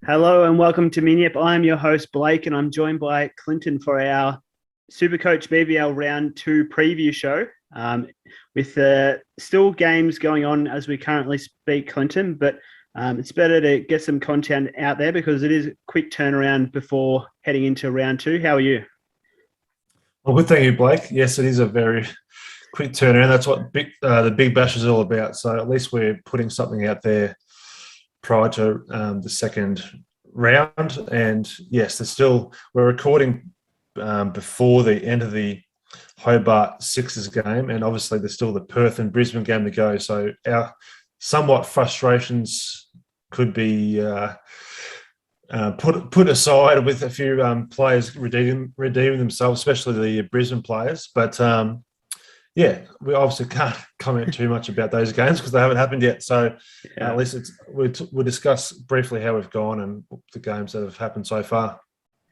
Hello and welcome to MINYIP. I'm your host, Blake, and I'm joined by Clinton for our Supercoach BBL Round 2 preview show. With still games going on as we currently speak, Clinton, but it's better to get some content out there because it is a quick turnaround before heading into round 2. How are you? Well, good, thank you, Blake. Yes, it is a very quick turnaround. That's what the Big Bash is all about. So at least we're putting something out there prior to the second round. And yes, we're recording before the end of the Hobart Sixers game, and obviously there's still the Perth and Brisbane game to go. So our somewhat frustrations could be put aside with a few players redeeming themselves, especially the Brisbane players. But yeah, we obviously can't comment too much about those games because they haven't happened yet. So at least we'll discuss briefly how we've gone and the games that have happened so far.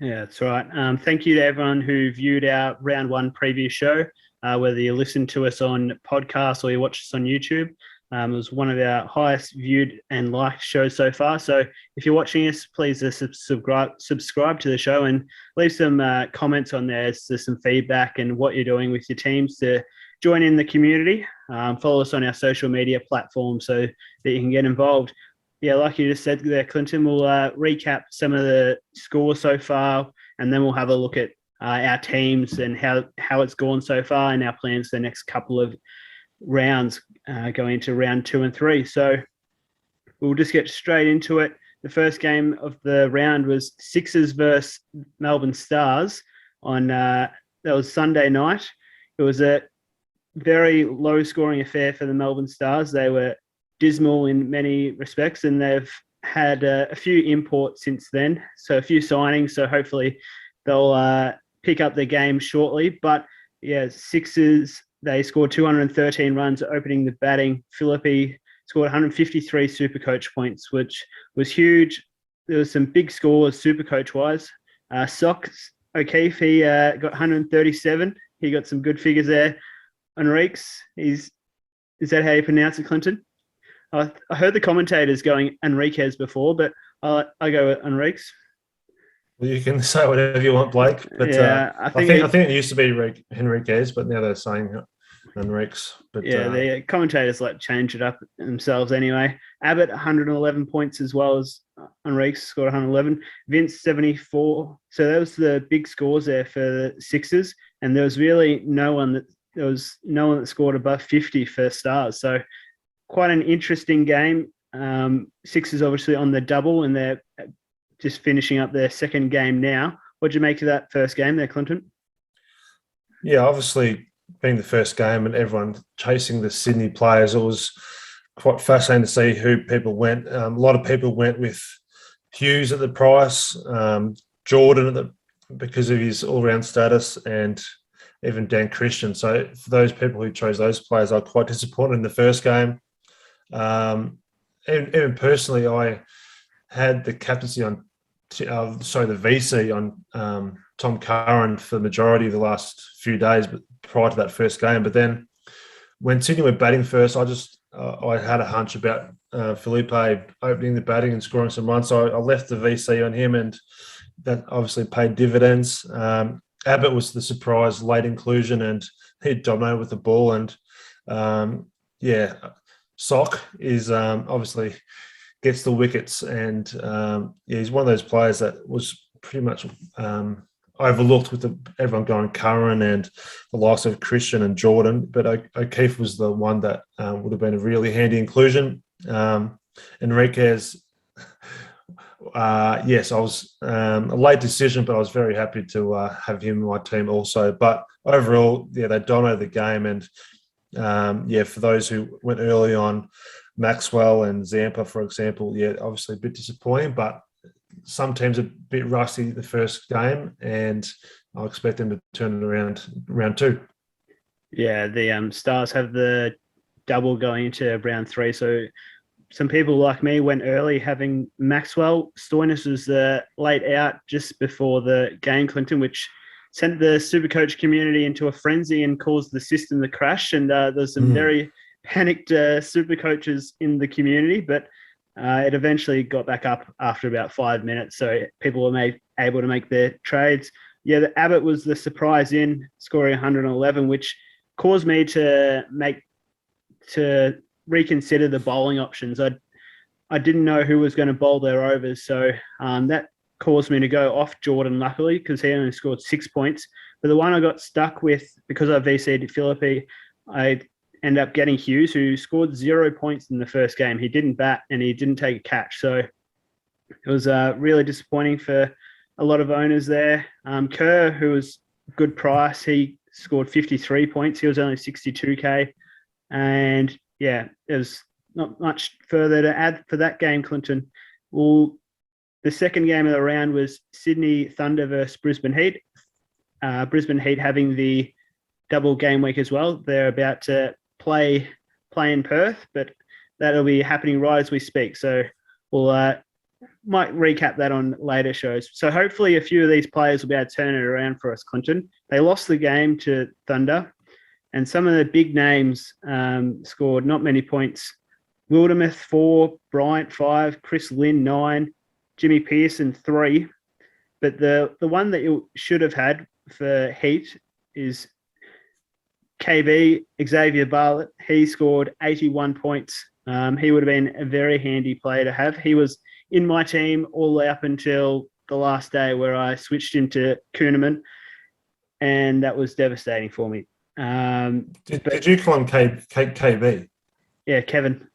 Yeah, that's right. Thank you to everyone who viewed our round 1 preview show, whether you listen to us on podcast or you watch us on YouTube. It was one of our highest viewed and liked shows so far. So if you're watching us, please subscribe to the show and leave some comments on there as to some feedback and what you're doing with your teams to join in the community. Follow us on our social media platforms so that you can get involved. Yeah, like you just said there, Clinton, we'll recap some of the scores so far, and then we'll have a look at our teams and how it's gone so far and our plans for the next couple of rounds going into round 2 and 3. So we'll just get straight into it. The first game of the round was Sixers versus Melbourne Stars on that was Sunday night. It was a very low scoring affair for the Melbourne Stars. They were dismal in many respects, and they've had a few imports since then, so a few signings. So hopefully they'll pick up their game shortly. But yeah, Sixers, they scored 213 runs opening the batting. Philippi scored 153 Supercoach points, which was huge. There was some big scores Supercoach-wise. Socks O'Keefe, he got 137. He got some good figures there. Enriques, is that how you pronounce it, Clinton? I heard the commentators going Enriquez before, but I go with Enriques. Well, you can say whatever you want, Blake. But yeah, I think it used to be Henriquez, but now they're saying Enriques. But yeah, the commentators change it up themselves anyway. Abbott 111 points as well as Enriques scored 111. Vince 74. So that was the big scores there for the Sixers, and there was really no one that scored above 50 for Stars. So quite an interesting game. Sixers obviously on the double, and they're just finishing up their second game now. What did you make of that first game there, Clinton? Yeah, obviously being the first game and everyone chasing the Sydney players, it was quite fascinating to see who people went. A lot of people went with Hughes at the price, Jordan because of his all-round status, and even Dan Christian. So for those people who chose those players, I was quite disappointed in the first game. Even personally, I had the captaincy on, the VC on Tom Curran for the majority of the last few days, but prior to that first game. But then when Sydney were batting first, I had a hunch about Felipe opening the batting and scoring some runs. So I left the VC on him, and that obviously paid dividends. Abbott was the surprise late inclusion, and he dominated with the ball. And Sock is obviously gets the wickets, and he's one of those players that was pretty much overlooked with everyone going Curran and the likes of Christian and Jordan. But O'Keefe was the one that would have been a really handy inclusion. Enriquez, yes, I was a late decision, but I was very happy to have him in my team also. But overall, yeah, they dominated the game. And for those who went early on, Maxwell and Zampa, for example, yeah, obviously a bit disappointing, but some teams are a bit rusty the first game, and I'll expect them to turn it around round 2. Yeah, the Stars have the double going into round 3. So some people like me went early having Maxwell. Stoinis was late out just before the game, Clinton, which sent the Supercoach community into a frenzy and caused the system to crash. And there's some very panicked Supercoaches in the community. But It eventually got back up after about 5 minutes, so people were able to make their trades. Yeah, the Abbott was the surprise in, scoring 111, which caused me to reconsider the bowling options. I didn't know who was going to bowl their overs, so that caused me to go off Jordan, luckily, because he only scored 6 points. But the one I got stuck with, because I VC'd Philippi, I ended up getting Hughes, who scored 0 points in the first game. He didn't bat and he didn't take a catch. So it was really disappointing for a lot of owners there. Kerr, who was good price, he scored 53 points. He was only 62K. And yeah, there's not much further to add for that game, Clinton. Well, the second game of the round was Sydney Thunder versus Brisbane Heat. Brisbane Heat having the double game week as well. They're about to play in Perth, but that'll be happening right as we speak. So we'll might recap that on later shows. So hopefully a few of these players will be able to turn it around for us, Clinton. They lost the game to Thunder, and some of the big names scored not many points. Wildermuth 4, Bryant 5, Chris Lynn 9, Jimmy Pearson 3. But the one that you should have had for Heat is KB, Xavier Bartlett. He scored 81 points. He would have been a very handy player to have. He was in my team all the way up until the last day where I switched him to Kuhneman, and that was devastating for me. Did you call him KB? Yeah, Kevin.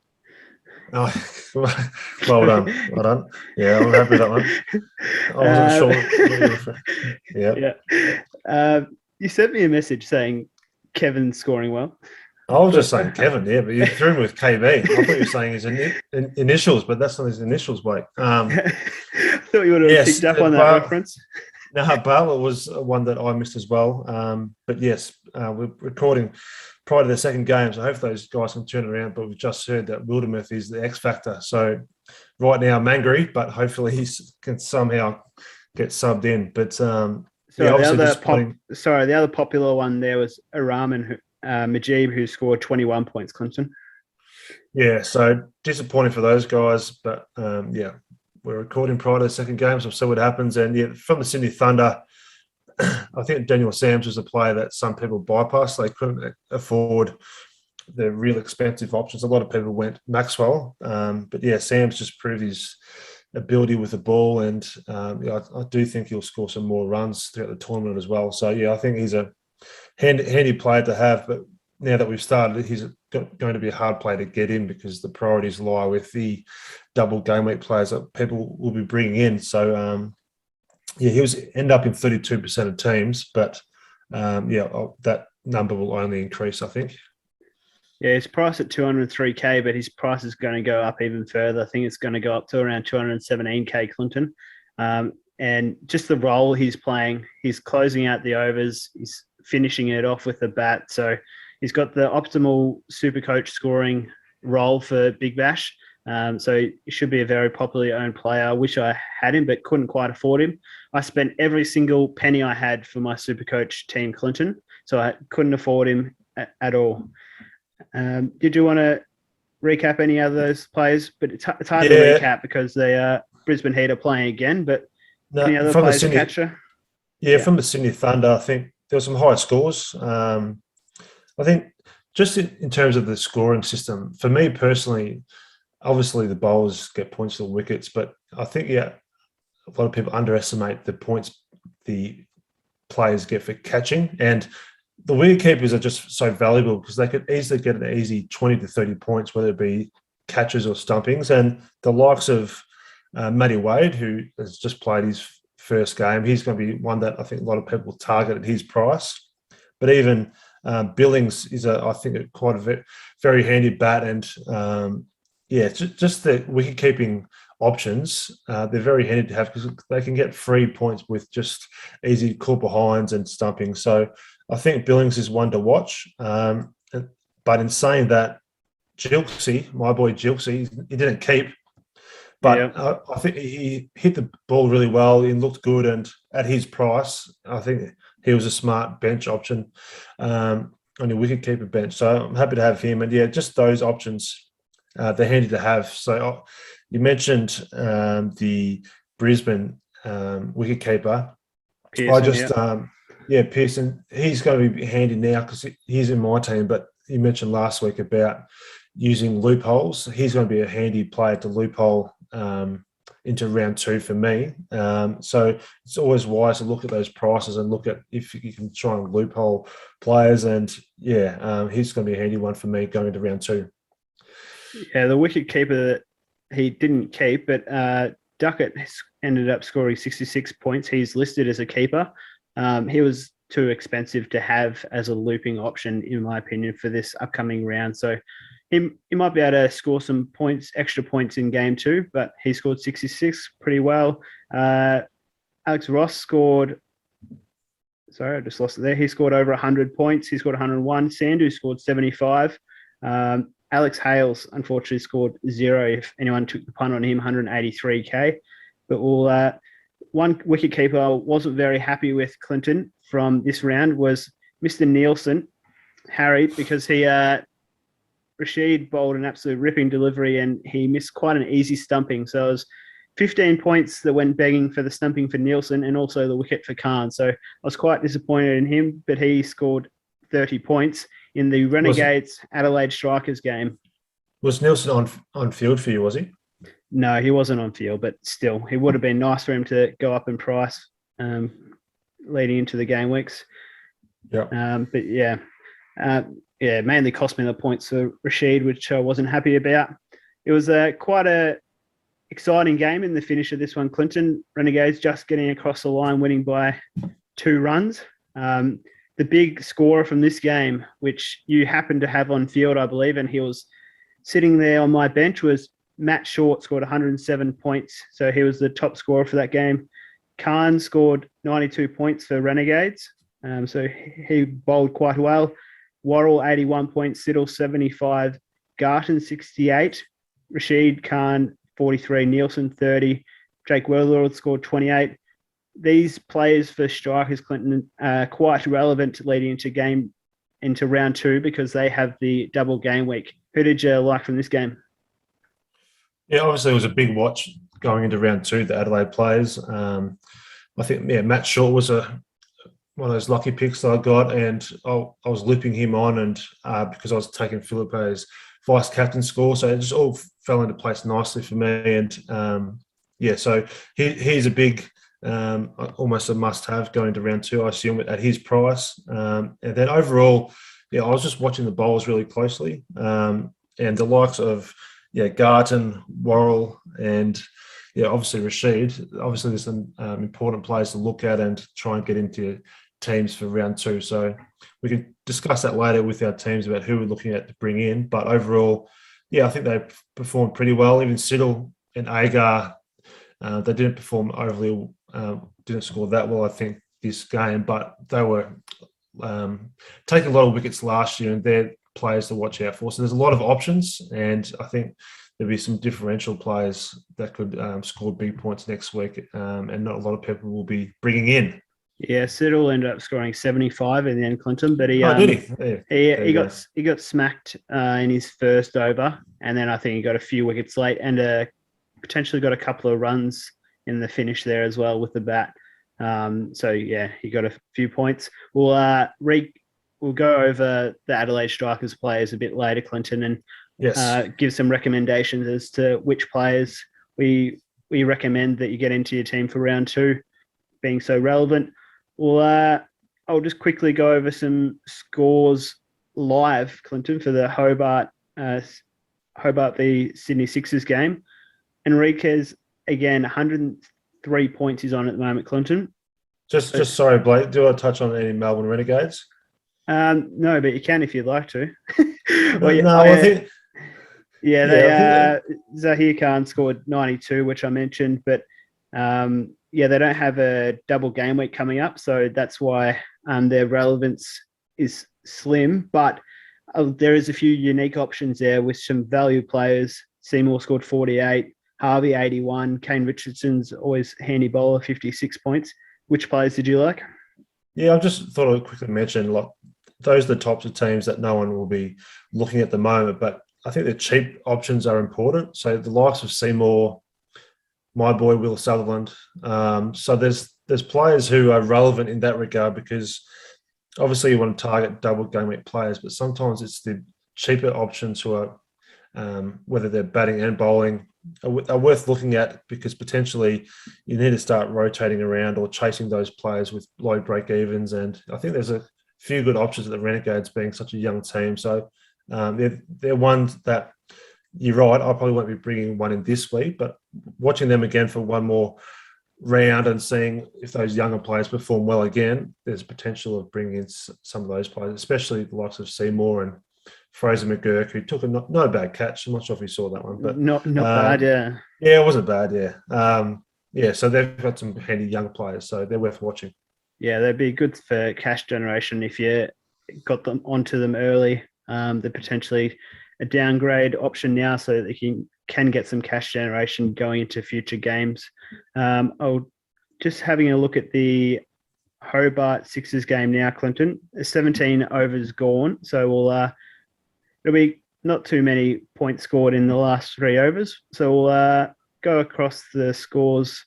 Oh, well done. Yeah, I'm happy with that one. I wasn't sure. Yeah. You sent me a message saying Kevin's scoring well. I was just saying Kevin, yeah, but you threw me with KB. I thought you were saying his initials, but that's not his initials, Blake. I thought you would have picked up on that reference. No, Bartlett was one that I missed as well. But yes, we're recording prior to the second game, so hopefully those guys can turn it around. But we've just heard that Wildermuth is the X factor. So right now, Mangry, but hopefully he can somehow get subbed in. But the other popular one there was Araman Majib, who scored 21 points, Clinton. Yeah, so disappointing for those guys, but we're recording prior to the second game, so we'll see what happens. And yeah, from the Sydney Thunder, I think Daniel Sams was a player that some people bypassed. They couldn't afford the real expensive options. A lot of people went Maxwell, but yeah, Sams just proved his ability with the ball, and I do think he'll score some more runs throughout the tournament as well. So yeah, I think he's a handy player to have, but now that we've started, he's going to be a hard player to get in because the priorities lie with the double game week players that people will be bringing in. So, he was end up in 32% of teams, but that number will only increase, I think. Yeah, his price at 203K, but his price is going to go up even further. I think it's going to go up to around 217K, Clinton. And just the role he's playing, he's closing out the overs, he's finishing it off with the bat. So he's got the optimal Supercoach scoring role for Big Bash. So he should be a very popularly owned player. I wish I had him, but couldn't quite afford him. I spent every single penny I had for my Supercoach team, Clinton. So I couldn't afford him at all. Did you want to recap any of those players? But it's hard to recap because they Brisbane Heat are playing again. But any other players to catch her? Yeah, from the Sydney Thunder, I think there were some high scores. I think just in terms of the scoring system, for me personally, obviously the bowlers get points for the wickets, but I think, a lot of people underestimate the points the players get for catching. And the wicket keepers are just so valuable because they could easily get an easy 20 to 30 points, whether it be catches or stumpings. And the likes of Matty Wade, who has just played his first game, he's going to be one that I think a lot of people target at his price. But even Billings is, I think, quite a very handy bat. And, just the wicket-keeping options, they're very handy to have because they can get 3 points with just easy call behinds and stumping. So I think Billings is one to watch. But in saying that, Gilksey, my boy Gilksey, he didn't keep. But I think he hit the ball really well. He looked good. And at his price, I think he was a smart bench option on your wicketkeeper bench. So I'm happy to have him. And, just those options, they're handy to have. So, You mentioned the Brisbane wicketkeeper. Pearson, Pearson. He's going to be handy now because he's in my team. But you mentioned last week about using loopholes. He's going to be a handy player to loophole into round 2 for me. So it's always wise to look at those prices and look at if you can try and loophole players. And he's going to be a handy one for me going into round 2. Yeah, the wicket keeper that he didn't keep, but Duckett ended up scoring 66 points. He's listed as a keeper. He was too expensive to have as a looping option, in my opinion, for this upcoming round. So he might be able to score some points, extra points in game 2, but he scored 66 pretty well. Alex Ross scored. Sorry, I just lost it there. He scored over 100 points. He scored 101. Sandu scored 75. Alex Hales, unfortunately, scored 0. If anyone took the punt on him, 183K. But one wicketkeeper I wasn't very happy with, Clinton, from this round was Mr. Nielsen, Harry, because Rashid bowled an absolute ripping delivery and he missed quite an easy stumping. So it was 15 points that went begging for the stumping for Nielsen and also the wicket for Khan. So I was quite disappointed in him, but he scored 30 points in the Renegades Adelaide Strikers game. Was Nielsen on field for you, was he? No, he wasn't on field, but still, it would have been nice for him to go up in price leading into the game weeks. Yeah. Mainly cost me the points for Rashid, which I wasn't happy about. It was quite a exciting game in the finish of this one. Clinton, Renegades just getting across the line, winning by 2 runs. The big scorer from this game, which you happened to have on field, I believe, and he was sitting there on my bench, was Matt Short, scored 107 points. So he was the top scorer for that game. Khan scored 92 points for Renegades. So he bowled quite well. Worrell, 81 points. Siddle, 75. Garton, 68. Rashid Khan, 43. Nielsen, 30. Jake Werlord scored 28. These players for strikers, Clinton, are quite relevant leading into round 2 because they have the double game week. Who did you like from this game? Yeah, obviously it was a big watch going into round 2, the Adelaide players. I think, Matt Short was one of those lucky picks that I got, and I was looping him on, and because I was taking Philippe's vice captain score, so it just all fell into place nicely for me. And so he's a big, almost a must-have going to round 2, I assume, at his price. And then overall, I was just watching the bowlers really closely, and the likes of Garton, Worrell, and obviously Rashid. Obviously, there's some important players to look at and try and get into teams for round 2. So we can discuss that later with our teams about who we're looking at to bring in. But overall, I think they performed pretty well. Even Siddle and Agar, they didn't perform overly, didn't score that well, I think, this game. But they were taking a lot of wickets last year, and they're players to watch out for. So there's a lot of options, and I think there'll be some differential players that could score big points next week, and not a lot of people will be bringing in. Yeah, Siddle ended up scoring 75 in the end, Clinton, but he did he? he got smacked in his first over, and then I think he got a few wickets late and potentially got a couple of runs in the finish there as well with the bat. He got a few points. We'll go over the Adelaide Strikers players a bit later, Clinton, and give some recommendations as to which players we recommend that you get into your team for round 2, being so relevant. Well, I'll just quickly go over some scores live, Clinton, for the Hobart the Sydney Sixers game. Enriquez, again, 103 points he's on at the moment, Clinton. Just sorry, Blake, do I touch on any Melbourne Renegades? No, but you can if you'd like to. Zahir Khan scored 92, which I mentioned, but they don't have a double game week coming up, so that's why their relevance is slim. But there is a few unique options there with some value players. Seymour scored 48, Harvey 81, Kane Richardson's always handy bowler, 56 points. Which players did you like? Yeah, I just thought I'd quickly mention, those are the types of teams that no one will be looking at the moment. But I think the cheap options are important. So the likes of Seymour, my boy Will Sutherland. So there's players who are relevant in that regard, because obviously you want to target double game week players, but sometimes it's the cheaper options who are, whether they're batting and bowling, are worth looking at, because potentially you need to start rotating around or chasing those players with low break evens. And I think there's a few good options at the Renegades, being such a young team. So they're ones that, you're right, I probably won't be bringing one in this week, but watching them again for one more round and seeing if those younger players perform well again, there's potential of bringing in some of those players, especially the likes of Seymour and Fraser McGurk, who took a not a bad catch. I'm not sure if you saw that one, but not bad, yeah. Yeah, it wasn't bad, yeah. So they've got some handy young players, so they're worth watching. Yeah, they'd be good for cash generation if you got them onto them early. They're potentially a downgrade option now, so that you can get some cash generation going into future games. I'll just having a look at the Hobart Sixers game now, Clinton. 17 overs gone, so it'll be not too many points scored in the last 3 overs. So we'll go across the scores.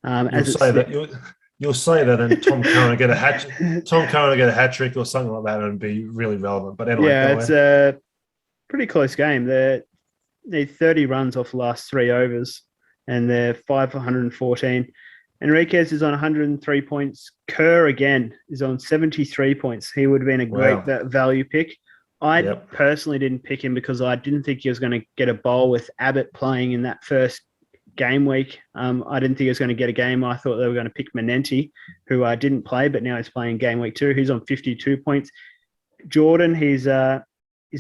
You'll say that, and Tom Curran will get a hat. Tom Curran will get a hat trick or something like that, and be really relevant. But anyway, yeah, it's a pretty close game. They need 30 runs off the last 3 overs, and they're 514. Enriquez is on 103 points. Kerr again is on 73 points. He would have been a great value pick. I personally didn't pick him because I didn't think he was going to get a bowl with Abbott playing in that first game week. I didn't think he was going to get a game. I thought they were going to pick Menenti, who didn't play, but now he's playing game week 2. He's on 52 points. Jordan, he's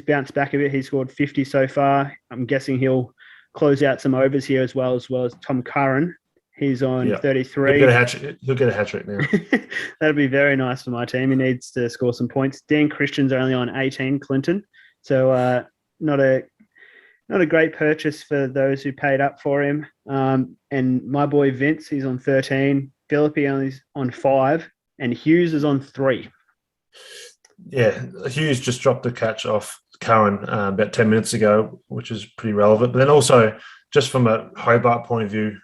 bounced back a bit. He scored 50 so far. I'm guessing he'll close out some overs here as well as Tom Curran. He's on 33. He'll get a hat trick now. That'll be very nice for my team. He needs to score some points. Dan Christian's only on 18, Clinton. So not a great purchase for those who paid up for him. And my boy Vince, he's on 13. Philippi only on 5. And Hughes is on 3. Yeah, Hughes just dropped a catch off Curran about 10 minutes ago, which is pretty relevant. But then also, just from a Hobart point of view,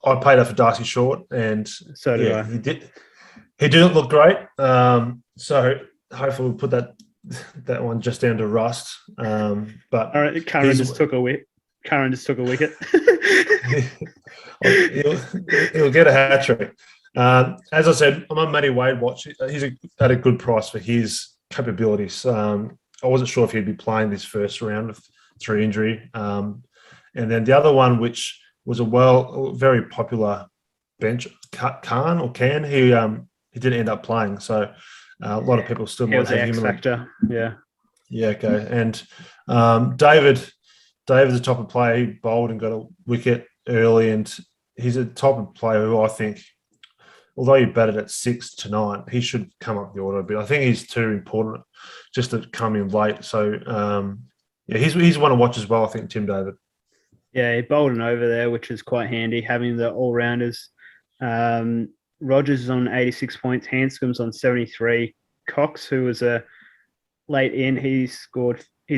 I paid up for Darcy Short, and so did I. He didn't look great. So hopefully we'll put that one just down to rust. But Curran just took a wicket. he'll get a hat trick. As I said, I'm on Matty Wade watch. He's at a good price for his capabilities. I wasn't sure if he'd be playing this first round through injury. And then the other one, which was a very popular bench, Can, he didn't end up playing. So a lot of people still might have him. Factor. Yeah. Yeah, okay. And David's a top of player. He bowled and got a wicket early, and he's a top of player who I think, although he batted at 6 to 9, he should come up the order a bit. I think he's too important just to come in late. So, he's one to watch as well, I think, Tim David. Yeah, he bowled an over there, which is quite handy, having the all-rounders. Rogers is on 86 points. Hanscom's on 73. Cox, who was a late in, he's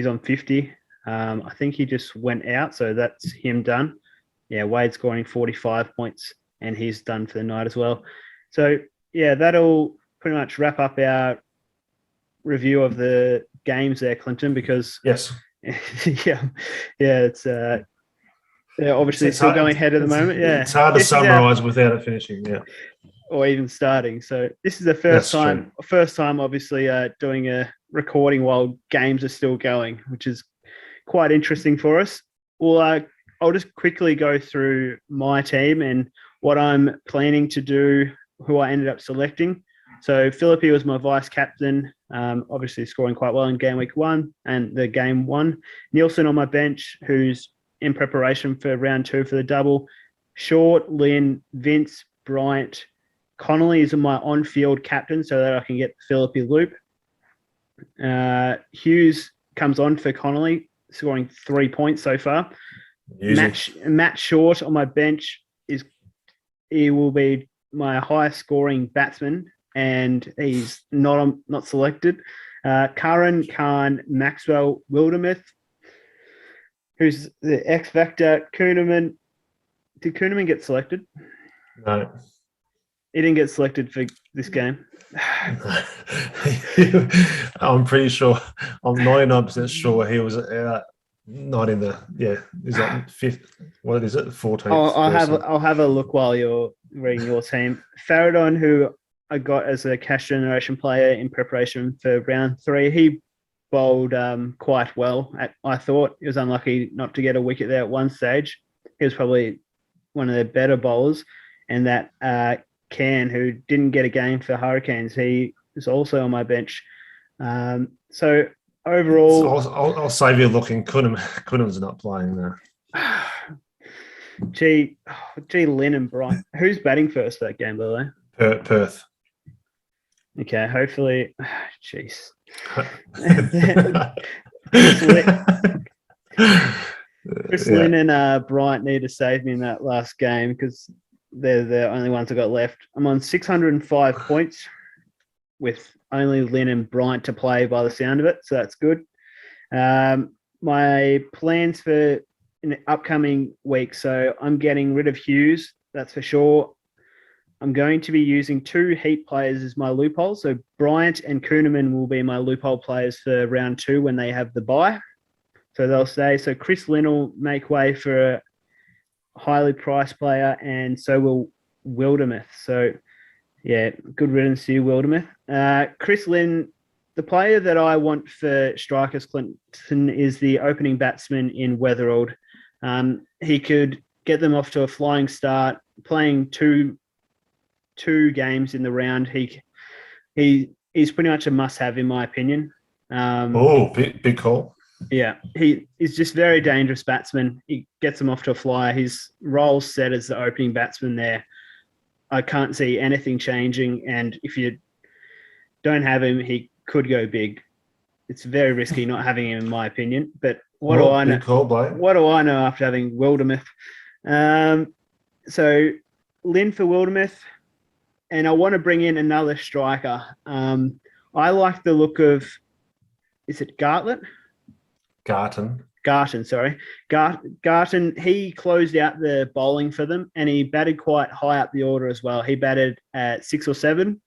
on 50. I think he just went out, so that's him done. Yeah, Wade's scoring 45 points, and he's done for the night as well. So, yeah, that'll pretty much wrap up our review of the games there, Clinton, because... Yes. It's... obviously it's still going ahead at the moment. Yeah, it's hard to summarise without it finishing. Yeah, or even starting. So this is the first time, obviously, doing a recording while games are still going, which is quite interesting for us. Well, I'll just quickly go through my team and what I'm planning to do, who I ended up selecting. So Philippi was my vice captain, obviously scoring quite well in game week 1 and the game 1. Nielsen on my bench, who's in preparation for round 2 for the double. Short, Lynn, Vince, Bryant. Connolly is my on-field captain so that I can get the Philippi loop. Hughes comes on for Connolly, scoring 3 points so far. Matt Short on my bench he will be my highest scoring batsman and he's not selected. Curran, Khan, Maxwell, Wildermuth, who's the X Factor. Kuhneman. Did Kuhneman get selected? No. He didn't get selected for this game. I'm pretty sure. I'm 99% sure he was not in the. Yeah, he's like fifth. What is it? 14th. I'll have a look while you're reading your team. Faradon, who I got as a cash generation player in preparation for round 3, he bowled quite well. I thought he was unlucky not to get a wicket there at one stage. He was probably one of their better bowlers, and that Can, who didn't get a game for Hurricanes, he is also on my bench. So overall, I'll save you looking. Kuhnen's not playing there. Gee, Lynn and Brian. Who's batting first for that game, by the way? Perth. Okay, hopefully. Jeez. Chris Lynn and Bryant need to save me in that last game because they're the only ones I got left. I'm on 605 points with only Lynn and Bryant to play by the sound of it, so that's good. My plans for in the upcoming week, so I'm getting rid of Hughes, that's for sure. I'm going to be using 2 heat players as my loophole. So Bryant and Kuhneman will be my loophole players for round 2 when they have the bye. So they'll stay. So Chris Lynn will make way for a highly priced player, and so will Wildermuth. So, yeah, good riddance to you, Wildermuth. Chris Lynn, the player that I want for strikers, Clinton, is the opening batsman in Weatherald. He could get them off to a flying start, playing two games in the round. He's pretty much a must-have in my opinion. Big call. Yeah, he's just very dangerous batsman. He gets them off to a flyer. His role's set as the opening batsman there. I can't see anything changing, and if you don't have him, he could go big. It's very risky not having him, in my opinion. But what do I know? Call, what do I know after having Wildermuth? So Lynn for Wildermuth, and I want to bring in another striker. I like the look of, is it Gartlett? Garton, sorry. Garton, he closed out the bowling for them, and he batted quite high up the order as well. He batted at 6 or 7.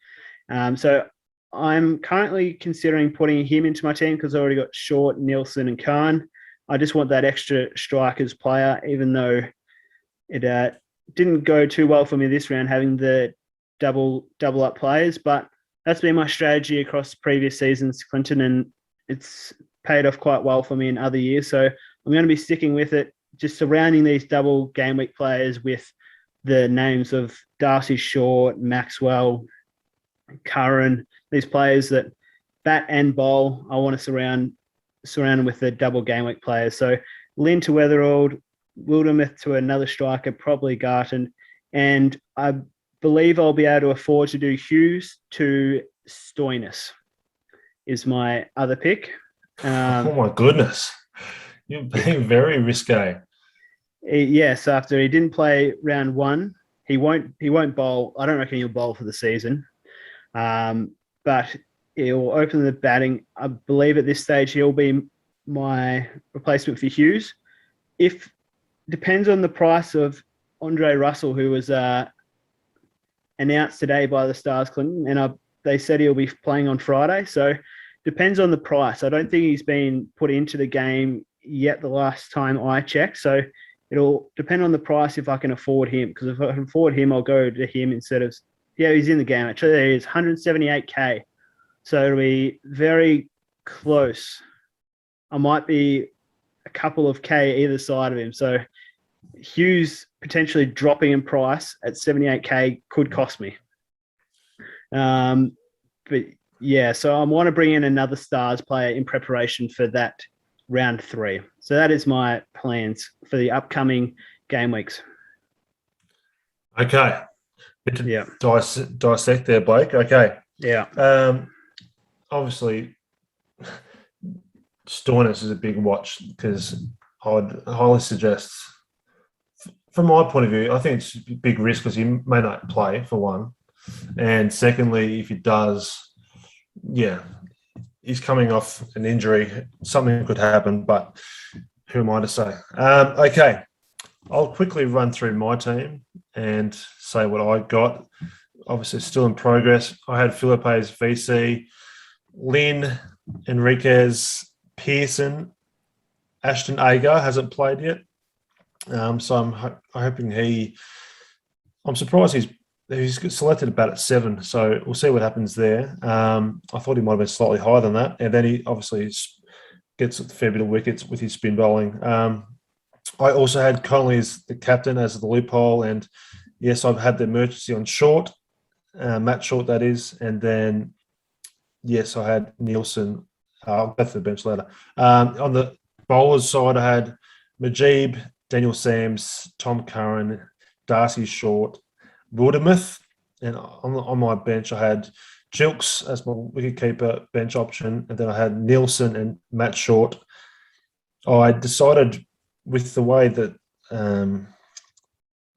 So I'm currently considering putting him into my team because I already got Short, Nielsen, and Khan. I just want that extra strikers player, even though it didn't go too well for me this round, having the double up players. But that's been my strategy across previous seasons, Clinton, and it's paid off quite well for me in other years. So I'm going to be sticking with it, just surrounding these double game week players with the names of Darcy Short, Maxwell, Curran, these players that bat and bowl. I want to surround them with the double game week players. So Lynn to Weatherald, Wildermuth to another striker, probably Garton, and I believe I'll be able to afford to do Hughes to Stoinis is my other pick. Oh my goodness, you're being very risque. Yes, after he didn't play round 1, he won't bowl. I don't reckon he'll bowl for the season, but he'll open the batting. I believe at this stage he'll be my replacement for Hughes. If depends on the price of Andre Russell, who was announced today by the Stars, Clinton, and they said he'll be playing on Friday. So depends on the price. I don't think he's been put into the game yet the last time I checked. So it'll depend on the price if I can afford him. Because if I can afford him, I'll go to him instead of, he's in the game. Actually, he's 178K. So it'll be very close. I might be a couple of K either side of him. So Hughes potentially dropping in price at 78K could cost me. But yeah, so I want to bring in another Stars player in preparation for that round 3. So that is my plans for the upcoming game weeks. Okay. Dissect there, Blake. Okay. Yeah. Obviously, Stoinis is a big watch because I would highly suggest, from my point of view, I think it's a big risk because he may not play for one. And secondly, if he does, yeah, he's coming off an injury. Something could happen, but who am I to say? Okay, I'll quickly run through my team and say what I got. Obviously, still in progress. I had Philippe's VC, Lynn, Enriquez, Pearson, Ashton Agar hasn't played yet. So I'm hoping I'm surprised he's selected about at 7. So we'll see what happens there. I thought he might have been slightly higher than that. And then he obviously gets a fair bit of wickets with his spin bowling. I also had Connolly as the captain, as the loophole. And yes, I've had the emergency on Short, Matt Short, that is. And then, yes, I had Nielsen. I'll go to the bench later. On the bowlers side, I had Majib, Daniel Sams, Tom Curran, Darcy Short, Wildermuth. And on my bench, I had Jilks as my wicketkeeper bench option. And then I had Nielsen and Matt Short. I decided with the way that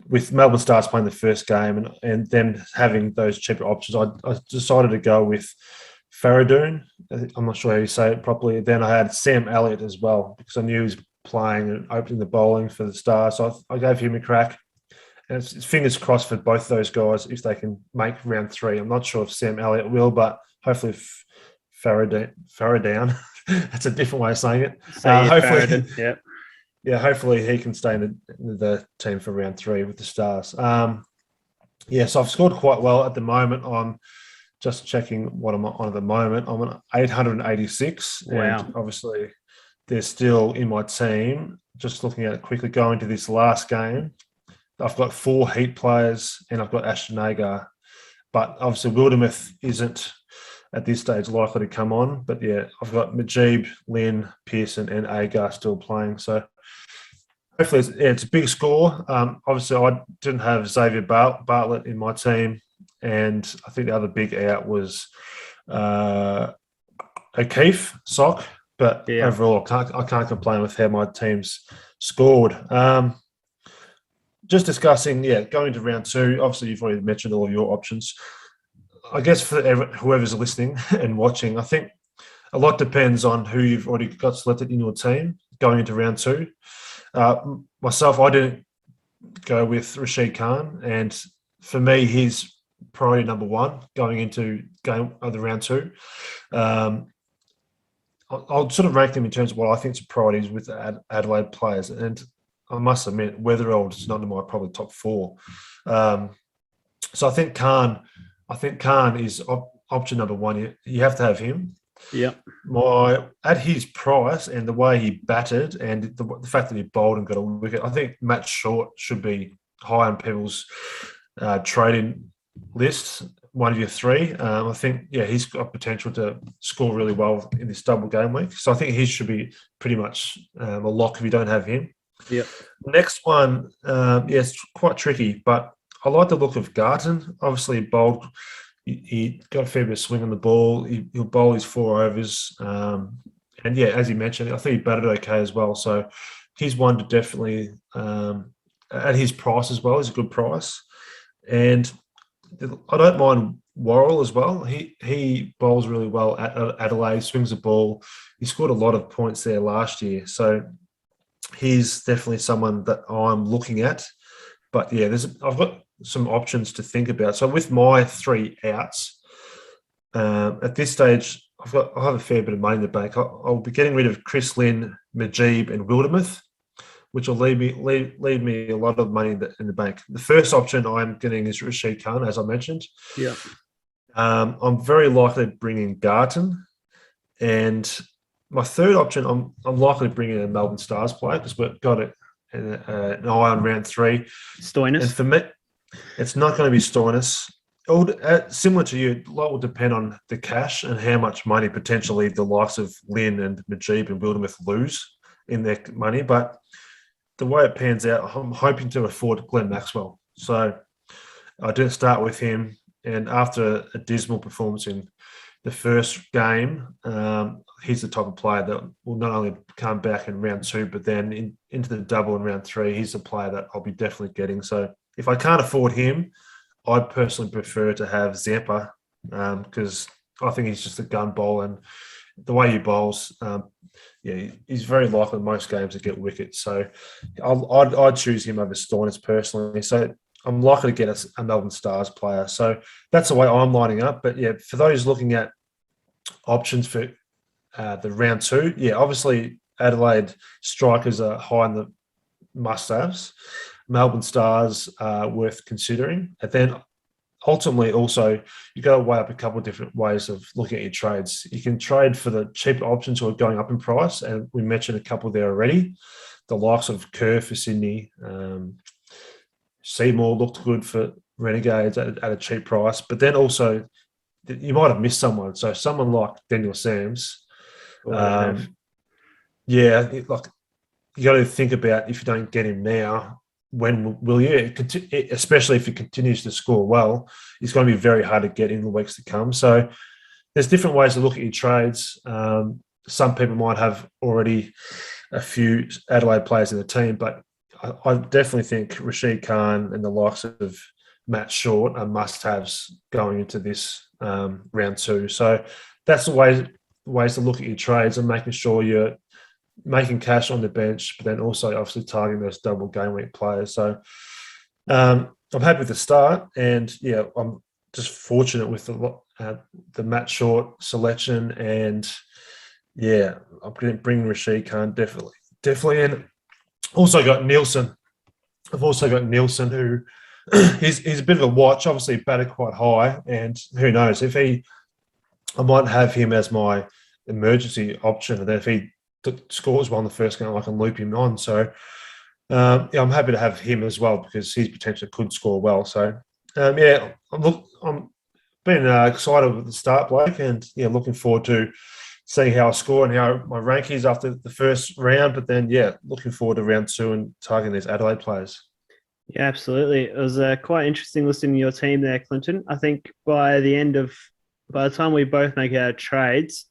with Melbourne Stars playing the first game and then having those cheaper options, I decided to go with Faradoon. I'm not sure how you say it properly. Then I had Sam Elliott as well because I knew he was playing and opening the bowling for the Stars. So I gave him a crack. And it's fingers crossed for both those guys if they can make round 3. I'm not sure if Sam Elliott will, but hopefully Faradown. That's a different way of saying it. Hopefully, yeah, hopefully he can stay in the team for round 3 with the Stars. So I've scored quite well at the moment. I'm just checking what I'm on at the moment. I'm on 886. Wow. And obviously, they're still in my team. Just looking at it quickly, going to this last game, I've got 4 Heat players and I've got Ashton Agar. But obviously, Wildermuth isn't at this stage likely to come on. But yeah, I've got Majib, Lynn, Pearson, and Agar still playing. So hopefully, it's a big score. Obviously, I didn't have Xavier Bartlett in my team. And I think the other big out was O'Keefe, Sock. But overall, I can't complain with how my team's scored. Just discussing, going to round 2. Obviously, you've already mentioned all of your options. I guess for whoever's listening and watching, I think a lot depends on who you've already got selected in your team going into round 2. Myself, I didn't go with Rashid Khan. And for me, he's priority number 1 going into game of the round 2. I'll sort of rank them in terms of what I think is priorities with Adelaide players. And I must admit, Weatherald is not in my probably top 4. So I think Khan is option number 1. You have to have him. Yeah. At his price and the way he batted and the fact that he bowled and got a wicket, I think Matt Short should be high on people's trading list. One of your 3. I think, he's got potential to score really well in this double game week. So I think he should be pretty much a lock if you don't have him. Yeah. Next one, it's quite tricky, but I like the look of Garton. Obviously, he bowled. He got a fair bit of swing on the ball. He'll bowl his 4 overs. And as you mentioned, I think he batted okay as well. So he's one to definitely, at his price as well, is a good price. And I don't mind Worrell as well. He bowls really well at Adelaide, swings the ball. He scored a lot of points there last year. So he's definitely someone that I'm looking at. But I've got some options to think about. So with my 3 outs, at this stage, I have a fair bit of money in the bank. I'll be getting rid of Chris Lynn, Majib, and Wildermuth, which will leave me a lot of money in the bank. The first option I'm getting is Rashid Khan, as I mentioned. Yeah. I'm very likely to bring in Garton, and my third option, I'm likely to bring in a Melbourne Stars player because we've got an eye on round 3. Stoinis. And for me, it's not going to be Stoinis. Similar to you, a lot will depend on the cash and how much money potentially the likes of Lynn and Majib and Wildermuth lose in their money. But the way it pans out, I'm hoping to afford Glenn Maxwell. So I didn't start with him. And after a dismal performance in the first game, he's the type of player that will not only come back in round 2, but then into the double in round 3. He's the player that I'll be definitely getting. So if I can't afford him, I personally prefer to have Zampa because I think he's just a gun bowl, and the way he bowls, he's very likely in most games to get wickets. So I'd choose him over Stoinis personally. So I'm likely to get a Melbourne Stars player. So that's the way I'm lining up. But yeah, for those looking at options for the round 2, obviously Adelaide strikers are high in the must-haves. Melbourne Stars are worth considering. And then ultimately also you got to weigh up a couple of different ways of looking at your trades. You can trade for the cheaper options who are going up in price, and we mentioned a couple there already. The likes of Kerr for Sydney, Seymour looked good for Renegades at a cheap price, but then also you might have missed someone. So someone like Daniel Sams, like you got to think about, if you don't get him now, when will you? Especially if he continues to score well, it's going to be very hard to get in the weeks to come. So there's different ways to look at your trades. Some people might have already a few Adelaide players in the team, but I definitely think Rashid Khan and the likes of Matt Short are must-haves going into this round 2. So that's the ways to look at your trades and making sure you're making cash on the bench, but then also obviously targeting those double game week players. So I'm happy with the start, and I'm just fortunate with the Matt Short selection, and I'm going to bring Rashid Khan definitely in. Also got Nielsen. I've also got Nielsen, who he's a bit of a watch. Obviously, batted quite high, and who knows I might have him as my emergency option, and then if he scores well in the first game, I can loop him on. So I'm happy to have him as well because he potentially could score well. So I'm being excited with the start, Blake, and looking forward to seeing how I score and how my rank is after the first round. But then looking forward to round 2 and targeting these Adelaide players. Yeah, absolutely. It was quite interesting listening to your team there, Clinton. I think by the time we both make our trades,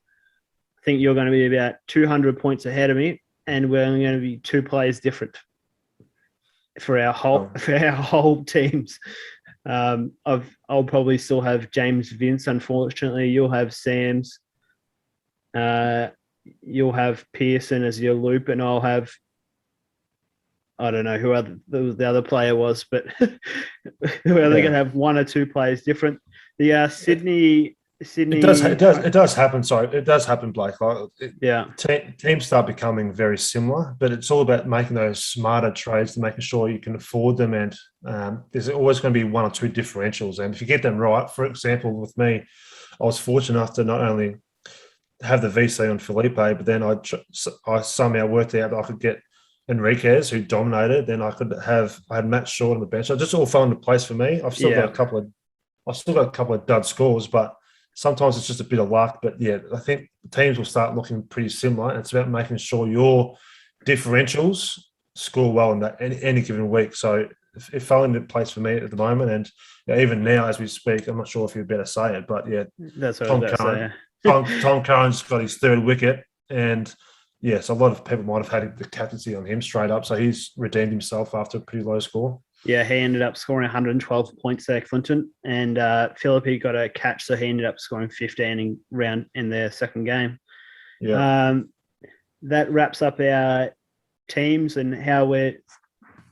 I think you're going to be about 200 points ahead of me, and we're only going to be 2 players different for our whole teams. I'll probably still have James Vince. Unfortunately, you'll have Sam's. You'll have Pearson as your loop, and I'll have, I don't know who the other player was, but we're only going to have 1 or 2 players different. The Sydney. It does happen. Sorry, it does happen, Blake. Teams start becoming very similar, but it's all about making those smarter trades to making sure you can afford them. And there's always going to be 1 or 2 differentials. And if you get them right, for example, with me, I was fortunate enough to not only have the VC on Felipe, but then I somehow worked out that I could get Enriquez, who dominated. Then I had Matt Short on the bench. It just all fell into place for me. I've still got a couple of dud scores, but sometimes it's just a bit of luck. But I think teams will start looking pretty similar. And it's about making sure your differentials score well in any given week. So it fell into place for me at the moment, and even now as we speak, I'm not sure if you better say it, but that's what I was about to say. Tom Curran's got his 3rd wicket, and so a lot of people might have had the captaincy on him straight up. So he's redeemed himself after a pretty low score. Yeah, he ended up scoring 112 points there, Clinton, and Philippi got a catch, so he ended up scoring 15 in their second game. Yeah, that wraps up our teams and how we're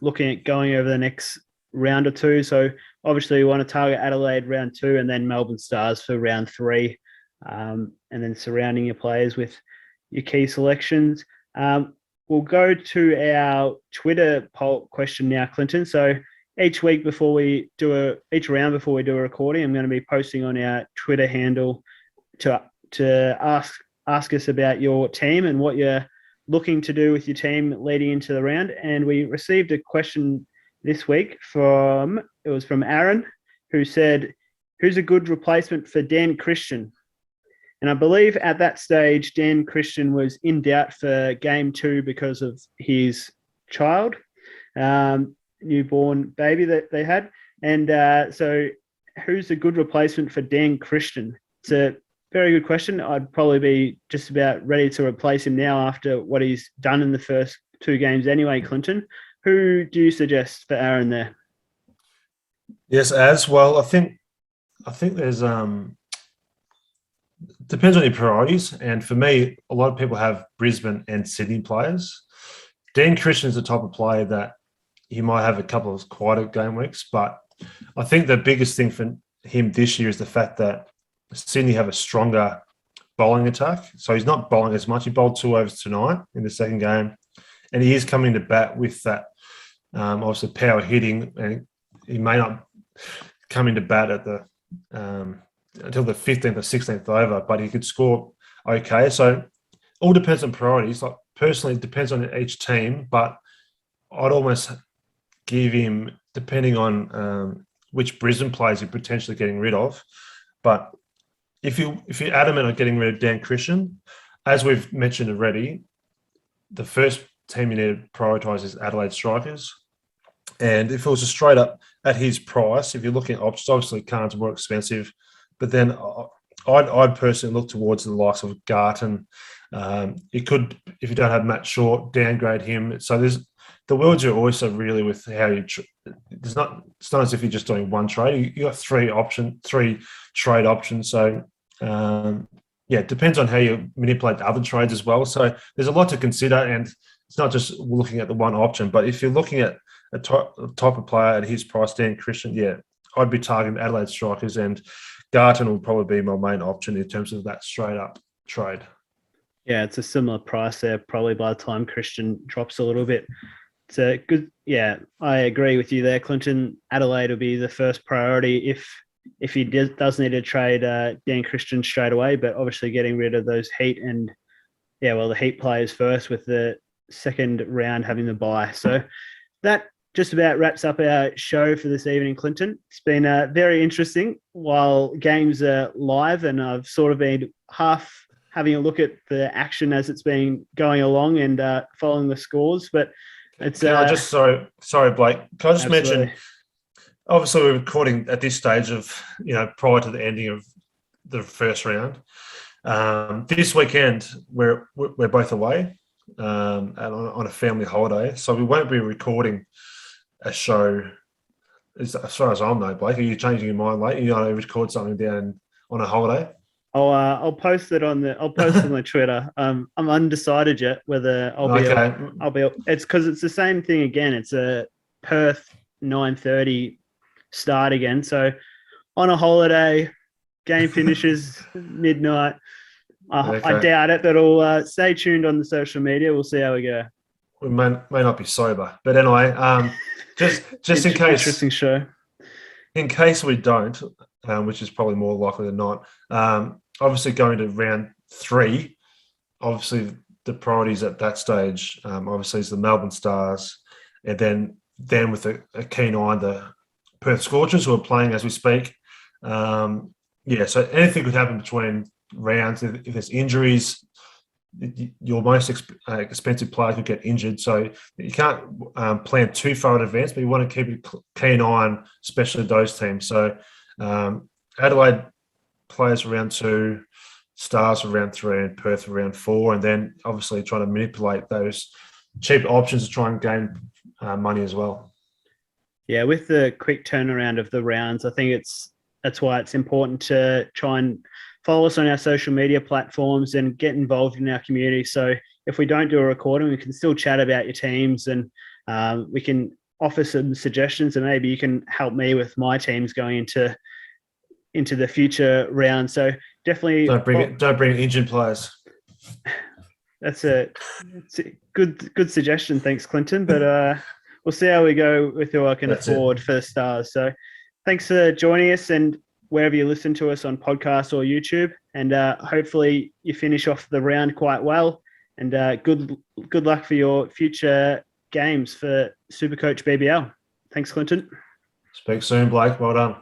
looking at going over the next round or 2. So obviously we want to target Adelaide round 2 and then Melbourne Stars for round 3. And then surrounding your players with your key selections. We'll go to our Twitter poll question now, Clinton. So each round before we do a recording, I'm going to be posting on our Twitter handle to ask us about your team and what you're looking to do with your team leading into the round. And we received a question this week from Aaron, who said, "Who's a good replacement for Dan Christian?" And I believe at that stage, Dan Christian was in doubt for game 2 because of his child, newborn baby that they had. And so who's a good replacement for Dan Christian? It's a very good question. I'd probably be just about ready to replace him now after what he's done in the first 2 games anyway, Clinton. Who do you suggest for Aaron there? Yes, as well. I think there's depends on your priorities. And for me, a lot of people have Brisbane and Sydney players. Dan Christian's the type of player that he might have a couple of quieter game weeks, but I think the biggest thing for him this year is the fact that Sydney have a stronger bowling attack. So he's not bowling as much. He bowled 2 overs tonight in the second game, and he is coming to bat with that obviously power hitting, and he may not come into bat at the until the 15th or 16th over, but he could score okay. So all depends on priorities. Like personally, it depends on each team, but I'd almost give him, depending on which Brisbane players you're potentially getting rid of. But if you're adamant on getting rid of Dan Christian, as we've mentioned already, the first team you need to prioritise is Adelaide strikers. And if it was a straight up at his price, if you're looking at options, obviously Khan's more expensive, but then I'd personally look towards the likes of Garton. You could, if you don't have Matt Short, downgrade him. So there's the world's your oyster really with how you. It's not as if you're just doing one trade. You got three trade options. So yeah, it depends on how you manipulate the other trades as well. So there's a lot to consider, and it's not just looking at the one option. But if you're looking at a type of player at his price, Dan Christian, yeah, I'd be targeting Adelaide strikers, and Garton will probably be my main option in terms of that straight up trade. Yeah, it's a similar price there, probably by the time Christian drops a little bit. It's a good, yeah, I agree with you there, Clinton. Adelaide will be the first priority if he does need to trade Dan Christian straight away, but obviously getting rid of those Heat and, yeah, well, the Heat players first with the second round having the bye. So that just about wraps up our show for this evening, Clinton. It's been very interesting while games are live, and I've sort of been half having a look at the action as it's been going along and following the scores. But it's Can I just sorry, Blake. Can I just absolutely mention? Obviously, we're recording at this stage of prior to the ending of the first round. This weekend we're both away and on a family holiday, so we won't be recording a show. As far as I know, Blake, are you changing your mind, mate? You know, record something down on a holiday? I'll post it on the Twitter. I'm undecided yet whether I'll be. It's because it's the same thing again. It's a Perth 9:30 start again. So on a holiday, game finishes midnight. I doubt it, but I'll stay tuned on the social media. We'll see how we go. We may not be sober, but anyway, just in case. Interesting show. In case we don't, which is probably more likely than not, obviously going to round 3, obviously the priorities at that stage, obviously is the Melbourne Stars, and then with a keen eye on the Perth Scorchers who are playing as we speak. Yeah, so anything could happen between rounds. If there's injuries, your most expensive player could get injured. So you can't plan too far in advance, but you want to keep a keen eye on, especially those teams. So Adelaide players for round 2, Stars for round 3, and Perth for round 4, and then obviously trying to manipulate those cheap options to try and gain money as well. Yeah, with the quick turnaround of the rounds, I think that's why it's important to try and follow us on our social media platforms and get involved in our community. So if we don't do a recording, we can still chat about your teams, and we can offer some suggestions, and maybe you can help me with my teams going into the future round. So definitely don't bring injured players. It's a good suggestion. Thanks, Clinton. But we'll see how we go with who I can afford for the Stars. So thanks for joining us, and wherever you listen to us on podcast or YouTube, and hopefully you finish off the round quite well, and good luck for your future games for Supercoach BBL. Thanks, Clinton. Speak soon, Blake. Well done.